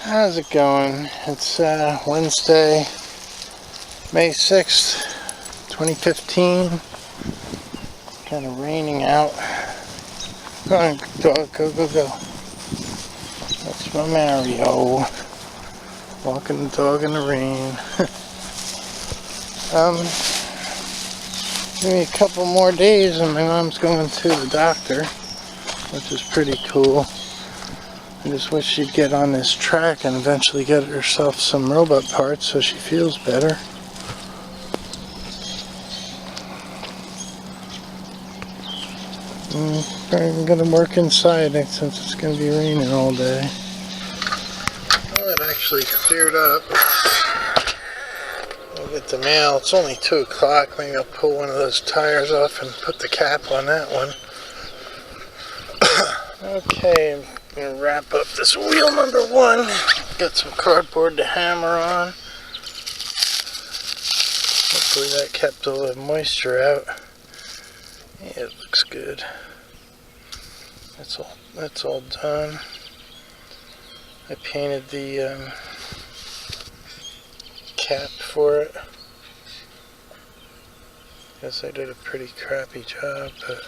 How's it going? It's Wednesday, May 6th, 2015. Kind of raining out. Come on, dog, go, go, go. That's my Mario. Walking the dog in the rain. Maybe a couple more days and my mom's going to the doctor, which is pretty cool. I just wish she'd get on this track and eventually get herself some robot parts so she feels better. I'm going to work inside since it's going to be raining all day. Well, it actually cleared up. I'll get the mail. It's only 2 o'clock. Maybe I'll pull one of those tires off and put the cap on that one. Okay, I'm going to wrap up this wheel number 1. Got some cardboard to hammer on. Hopefully that kept all the moisture out. Yeah, it looks good. That's all done. I painted the cap for it. Guess I did a pretty crappy job, but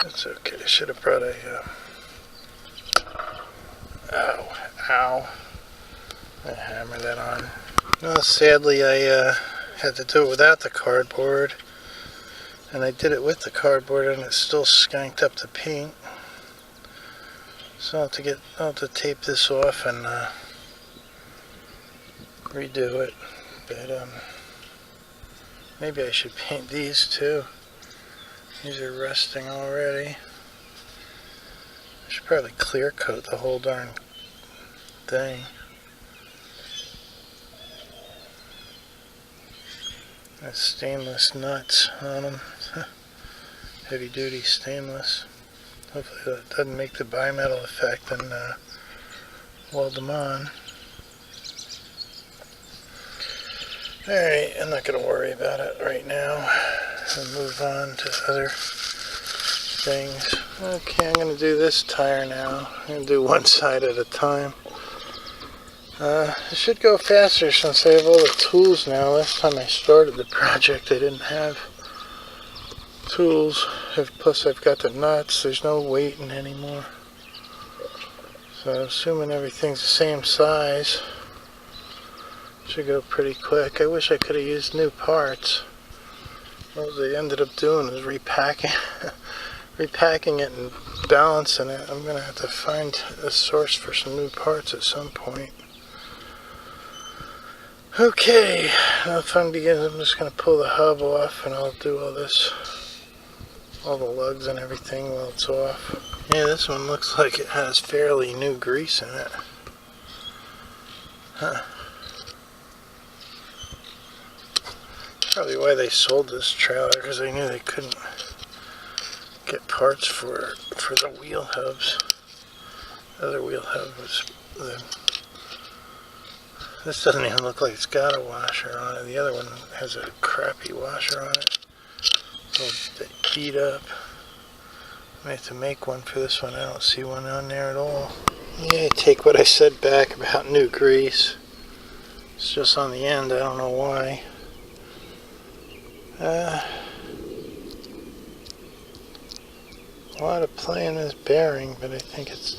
that's okay. I should have brought a ow. I hammered that on. Well, sadly I had to do it without the cardboard. And I did it with the cardboard and it still skanked up the paint. So I'll have to tape this off and redo it. But maybe I should paint these too. These are rusting already. I should probably clear coat the whole darn thing. That's stainless nuts on them. Heavy duty stainless. Hopefully that doesn't make the bimetal effect and weld them on. Alright, I'm not going to worry about it right now. I'll move on to other things. Okay, I'm going to do this tire now. I'm going to do one side at a time. It should go faster since I have all the tools now. Last time I started the project I didn't have tools. Plus I've got the nuts. There's no weighting anymore. So assuming everything's the same size, should go pretty quick. I wish I could have used new parts. What they ended up doing was repacking it and balancing it. I'm going to have to find a source for some new parts at some point. Okay, now the fun begins. I'm just going to pull the hub off and I'll do all the lugs and everything while it's off. Yeah, this one looks like it has fairly new grease in it. Huh. Probably why they sold this trailer, because they knew they couldn't get parts for the wheel hubs. The other wheel hub was this doesn't even look like it's got a washer on it. The other one has a crappy washer on it. It's all beat up. I have to make one for this one. I don't see one on there at all. Yeah, take what I said back about new grease. It's just on the end. I don't know why. A lot of play in this bearing, but I think it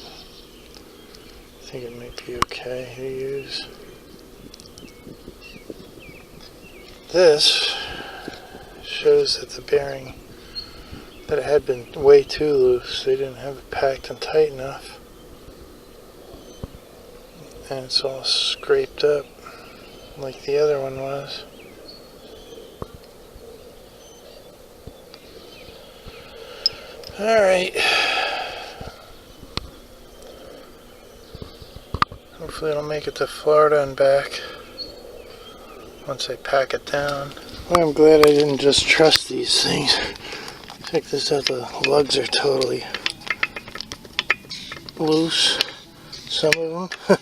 might be okay to use. This shows that the bearing, that it had been way too loose. They didn't have it packed and tight enough. And it's all scraped up like the other one was. Alright. Hopefully it'll make it to Florida and back once I pack it down. Well, I'm glad I didn't just trust these things. Check this out, the lugs are totally loose. Some of them.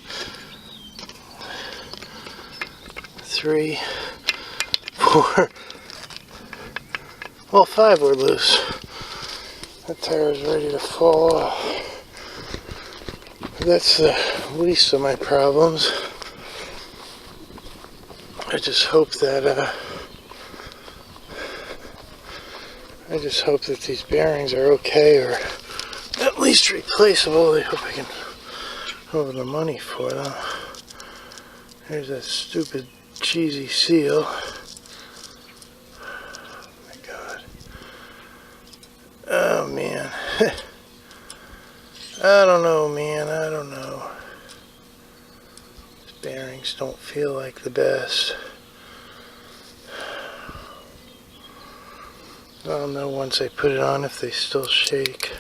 3, 4, well, 5 were loose. That tire is ready to fall off. That's the least of my problems. I just hope that these bearings are okay, or at least replaceable. I hope I can have the money for them. Here's that stupid cheesy seal. Oh my god. Oh man. I don't know, man. I don't know. These bearings don't feel like the best. I'll know once I put it on if they still shake.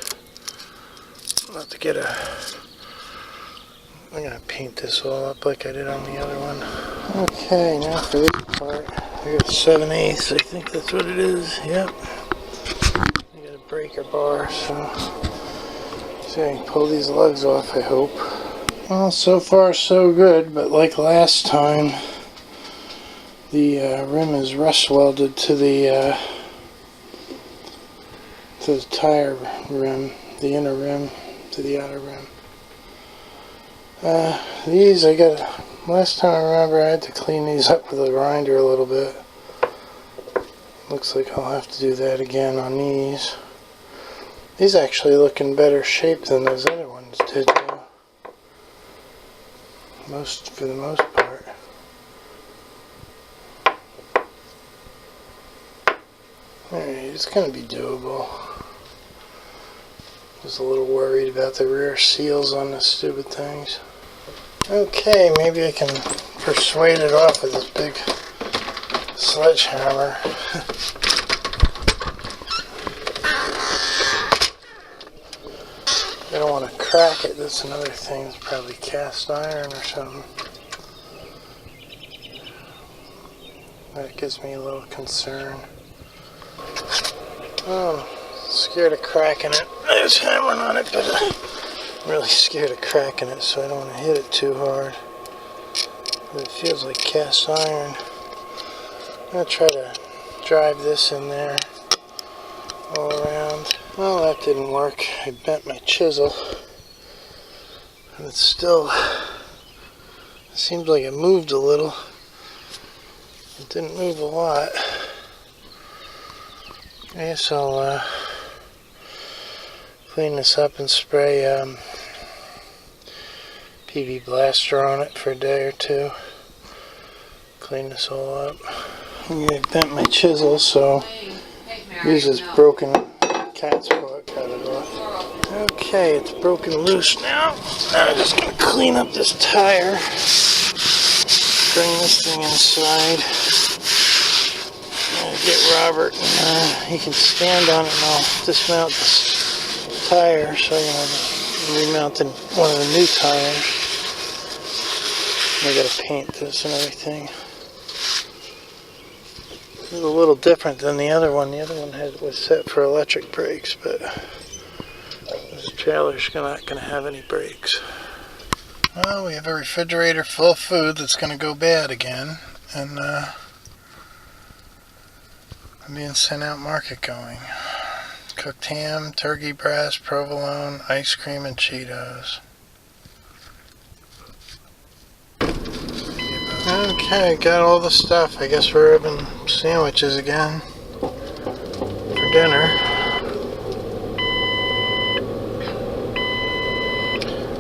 I'll have to get a... I'm going to paint this all up like I did on the other one. Okay, now for this part. I got 7/8, I think that's what it is. Yep. I got a breaker bar, so I can pull these lugs off, I hope. Well, so far so good, but like last time, the rim is rust welded to the tire rim, the inner rim to the outer rim. These I got, last time I remember I had to clean these up with a grinder a little bit. Looks like I'll have to do that again on these. These actually look in better shape than those other ones did, though. For the most part. Alright, it's going to be doable. Just a little worried about the rear seals on the stupid things. Okay, maybe I can persuade it off with this big sledgehammer. I don't want to crack it. That's another thing. It's probably cast iron or something. That gives me a little concern. Oh, scared of cracking it. I was hammering on it, but I'm really scared of cracking it, so I don't want to hit it too hard. But it feels like cast iron. I'm going to try to drive this in there all around. Well, that didn't work. I bent my chisel. And it's still... It seems like it moved a little. It didn't move a lot. I guess I'll clean this up and spray PV Blaster on it for a day or two. Clean this all up. I bent my chisel, so use this broken cat's paw, cut it off. Okay, it's broken loose now. Now I'm just going to clean up this tire. Bring this thing inside. Get Robert, and he can stand on it, and I'll dismount this tire so I'm going to remount one of the new tires. I got to paint this and everything. This is a little different than the other one. The other one was set for electric brakes, but this trailer's not going to have any brakes. Well, we have a refrigerator full of food that's going to go bad again, and I'm being sent out market going. Cooked ham, turkey breast, provolone, ice cream, and Cheetos. Okay, got all the stuff. I guess we're having sandwiches again for dinner.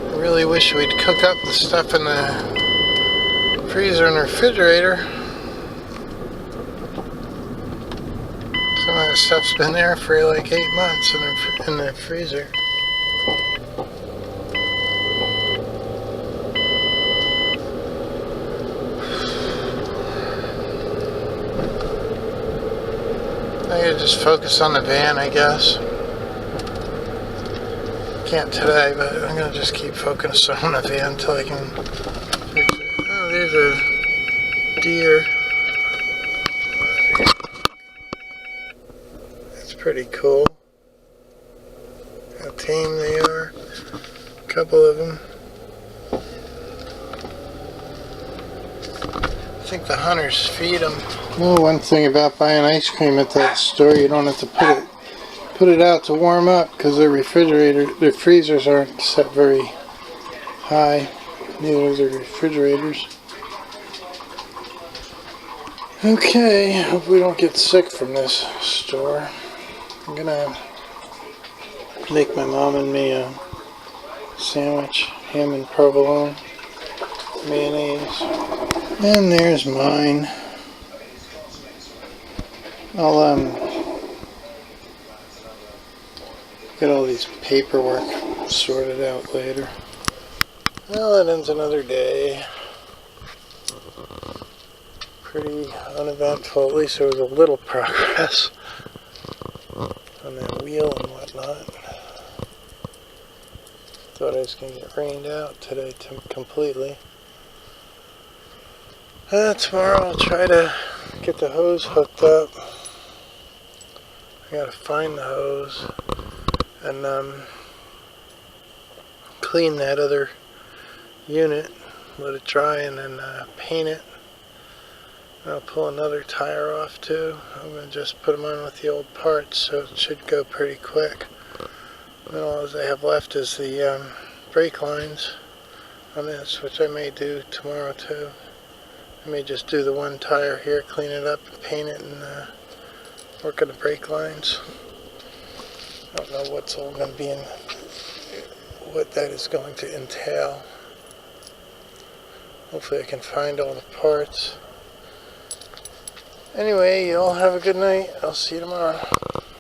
I really wish we'd cook up the stuff in the freezer and refrigerator. Some of that stuff's been there for like 8 months in the freezer. I gotta just focus on the van, I guess. Can't today, but I'm gonna just keep focusing on the van until I can fix it. Oh, there's a deer. Pretty cool. How tame they are. A couple of them. I think the hunters feed them. Well, one thing about buying ice cream at that store, you don't have to put it out to warm up because their freezers aren't set very high. Neither are the refrigerators. Okay, hope we don't get sick from this store. I'm gonna make my mom and me a sandwich, ham and provolone, mayonnaise, and there's mine. I'll get all these paperwork sorted out later. Well, that ends another day. Pretty uneventful. At least there was a little progress on that wheel and whatnot. Thought I was going to get rained out today completely. Tomorrow I'll try to get the hose hooked up. I gotta find the hose and clean that other unit, let it dry, and then paint it. I'll pull another tire off too. I'm going to just put them on with the old parts, so it should go pretty quick. And all I have left is the brake lines on this, which I may do tomorrow too. I may just do the one tire here, clean it up and paint it, and work on the brake lines. I don't know what's all going to be in, what that is going to entail. Hopefully I can find all the parts. Anyway, you all have a good night. I'll see you tomorrow.